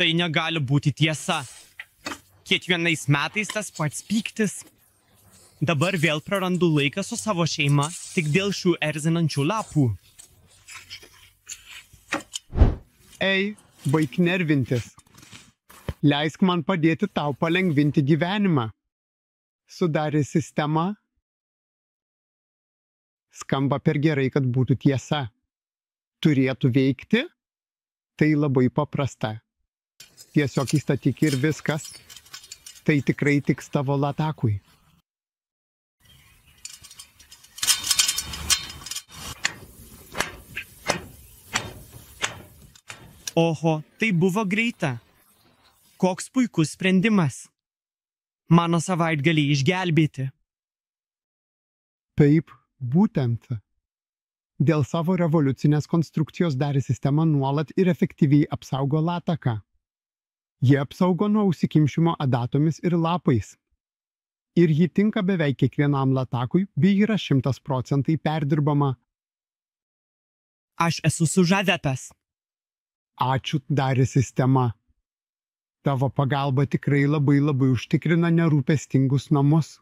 Tai negali būti tiesa. Kiekvienais metais tas pats pyktis. Dabar vėl prarandu laiką su savo šeima tik dėl šių erzinančių lapų. Ei, baik nervintis. Leisk man padėti tau palengvinti gyvenimą. Sudarė sistemą. Skamba per gerai, kad būtų tiesa. Turėtų veikti? Tai labai paprasta. Tiesiog įstatyk ir viskas. Tai tikrai tiks tavo latakui. Oho, tai buvo greita. Koks puikus sprendimas. Mano savaitgalį išgelbėti. Taip, būtent. Dėl savo revoliucinės konstrukcijos Darė sistema nuolat ir efektyviai apsaugo lataką. Jie apsaugo nuo užsikimšimo adatomis ir lapais. Ir ji tinka beveik kiekvienam latakui, bei yra 100% perdirbama. Aš esu sužavėtas. Ačiū, Darė sistema. Tavo pagalba tikrai labai užtikrina nerūpestingus namus.